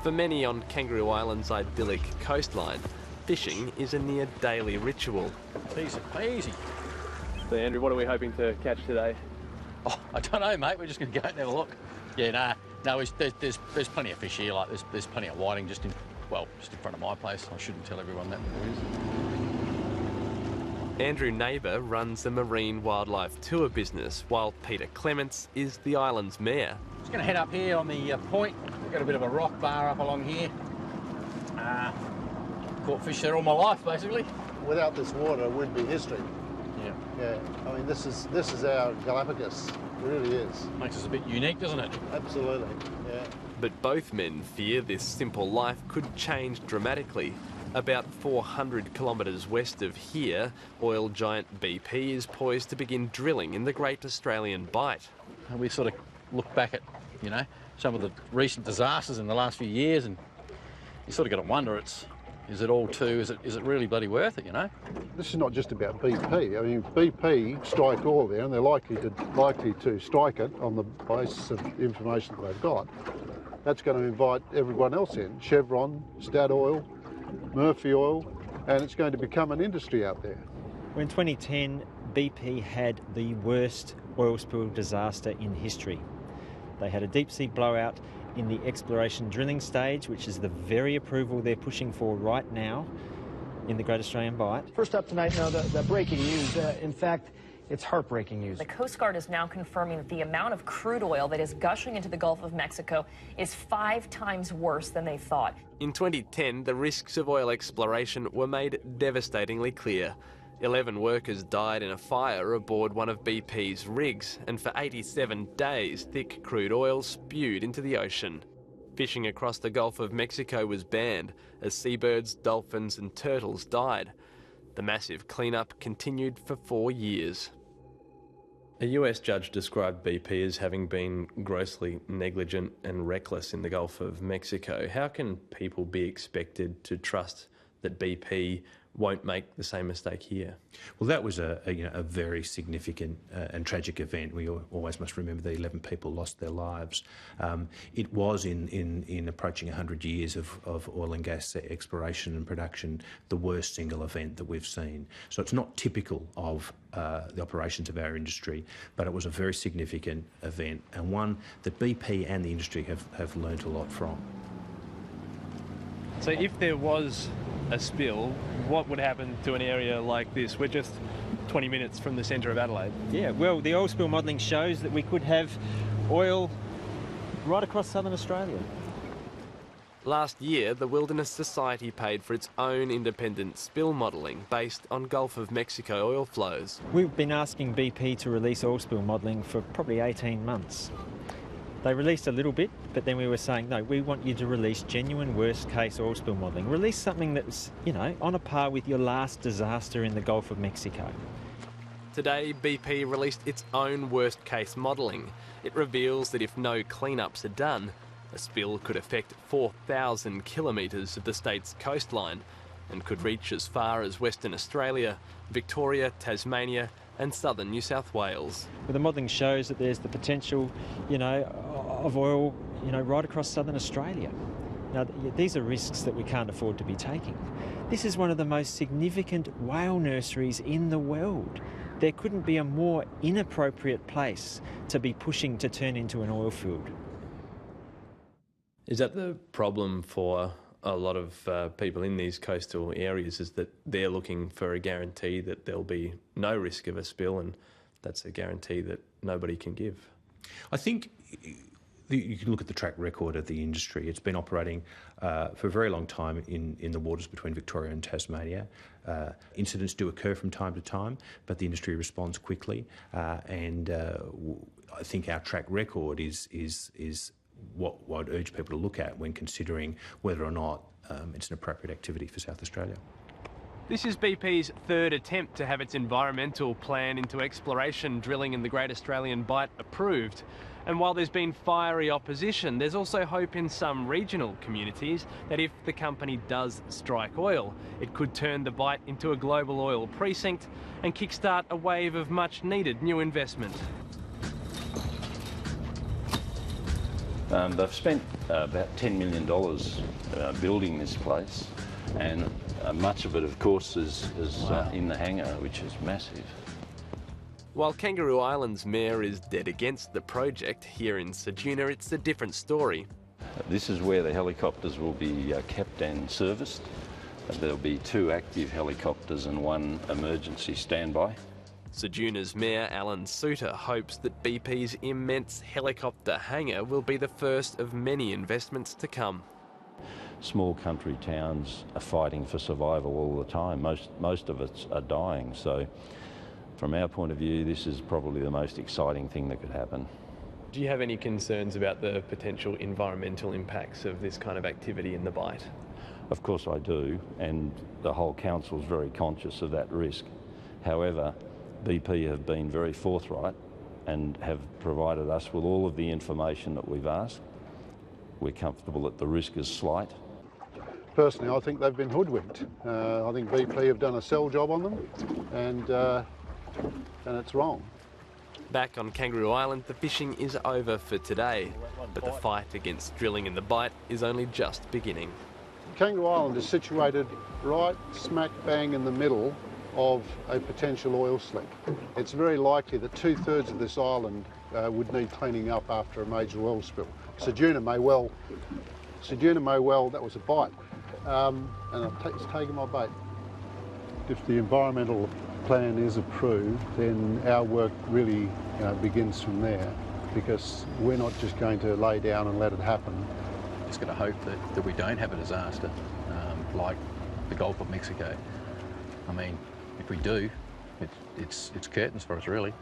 For many on Kangaroo Island's idyllic coastline, fishing is a near daily ritual. Easy peasy. So Andrew, what are we hoping to catch today? Oh, I don't know, mate. We're just going to go and have a look. Yeah, no, there's plenty of fish here. Like there's plenty of whiting just in front of my place. I shouldn't tell everyone that there is. Andrew Neighbour runs a marine wildlife tour business, while Peter Clements is the island's mayor. Just going to head up here on the point. We've got a bit of a rock bar up along here. Caught fish there all my life, basically. Without this water, it would be history. Yeah. I mean, this is our Galapagos. It really is. Makes us a bit unique, doesn't it? Absolutely, yeah. But both men fear this simple life could change dramatically. About 400 kilometres west of here, oil giant BP is poised to begin drilling in the Great Australian Bight. And we sort of look back at, some of the recent disasters in the last few years, and you sort of got to wonder, is it really bloody worth it, This is not just about BP. I mean, BP strike oil there, and they're likely to strike it on the basis of information that they've got. That's going to invite everyone else in, Chevron, Statoil, Murphy Oil, and it's going to become an industry out there. In 2010, BP had the worst oil spill disaster in history. They had a deep sea blowout in the exploration drilling stage, which is the very approval they're pushing for right now in the Great Australian Bight. First up tonight, now the breaking news. In fact, it's heartbreaking news. The Coast Guard is now confirming that the amount of crude oil that is gushing into the Gulf of Mexico is 5 times worse than they thought. In 2010, the risks of oil exploration were made devastatingly clear. 11 workers died in a fire aboard one of BP's rigs, and for 87 days, thick crude oil spewed into the ocean. Fishing across the Gulf of Mexico was banned as seabirds, dolphins and turtles died. The massive cleanup continued for 4 years. A US judge described BP as having been grossly negligent and reckless in the Gulf of Mexico. How can people be expected to trust that BP won't make the same mistake here? Well, that was a very significant and tragic event. We always must remember that 11 people lost their lives. It was in approaching 100 years of oil and gas exploration and production the worst single event that we've seen. So it's not typical of the operations of our industry, but it was a very significant event and one that BP and the industry have learnt a lot from. So if there was a spill, what would happen to an area like this? We're just 20 minutes from the centre of Adelaide. Yeah, well, the oil spill modelling shows that we could have oil right across southern Australia. Last year, the Wilderness Society paid for its own independent spill modelling based on Gulf of Mexico oil flows. We've been asking BP to release oil spill modelling for probably 18 months. They released a little bit, but then we were saying, no, we want you to release genuine worst-case oil spill modelling. Release something that's, on a par with your last disaster in the Gulf of Mexico. Today, BP released its own worst-case modelling. It reveals that if no cleanups are done, a spill could affect 4,000 kilometres of the state's coastline and could reach as far as Western Australia, Victoria, Tasmania and southern New South Wales. Well, the modelling shows that there's the potential, of oil, right across southern Australia. Now, these are risks that we can't afford to be taking. This is one of the most significant whale nurseries in the world. There couldn't be a more inappropriate place to be pushing to turn into an oil field. Is that the problem for a lot of people in these coastal areas, is that they're looking for a guarantee that there'll be no risk of a spill, and that's a guarantee that nobody can give? I think you can look at the track record of the industry. It's been operating for a very long time in the waters between Victoria and Tasmania. Incidents do occur from time to time, but the industry responds quickly, and I think our track record is what I'd urge people to look at when considering whether or not it's an appropriate activity for South Australia. This is BP's third attempt to have its environmental plan into exploration drilling in the Great Australian Bight approved. And while there's been fiery opposition, there's also hope in some regional communities that if the company does strike oil, it could turn the Bight into a global oil precinct and kickstart a wave of much needed new investment. They've spent about $10 million building this place, and much of it, of course, is in the hangar, which is massive. While Kangaroo Island's mayor is dead against the project, here in Ceduna it's a different story. This is where the helicopters will be kept and serviced. There'll be 2 active helicopters and 1 emergency standby. Ceduna's mayor Alan Suter hopes that BP's immense helicopter hangar will be the first of many investments to come. Small country towns are fighting for survival all the time. Most of us are dying, so from our point of view, this is probably the most exciting thing that could happen. Do you have any concerns about the potential environmental impacts of this kind of activity in the Bight? Of course I do, and the whole council is very conscious of that risk. However, BP have been very forthright and have provided us with all of the information that we've asked. We're comfortable that the risk is slight. Personally, I think they've been hoodwinked. I think BP have done a sell job on them, and it's wrong. Back on Kangaroo Island, the fishing is over for today, but the fight against drilling in the Bight is only just beginning. Kangaroo Island is situated right smack bang in the middle of a potential oil slick. It's very likely that 2/3 of this island would need cleaning up after a major oil spill. Ceduna may well, that was a bite, and it's taken my bait. If the environmental plan is approved, then our work really begins from there, because we're not just going to lay down and let it happen. Just got to hope that we don't have a disaster like the Gulf of Mexico. I mean, if we do, it's curtains for us, really.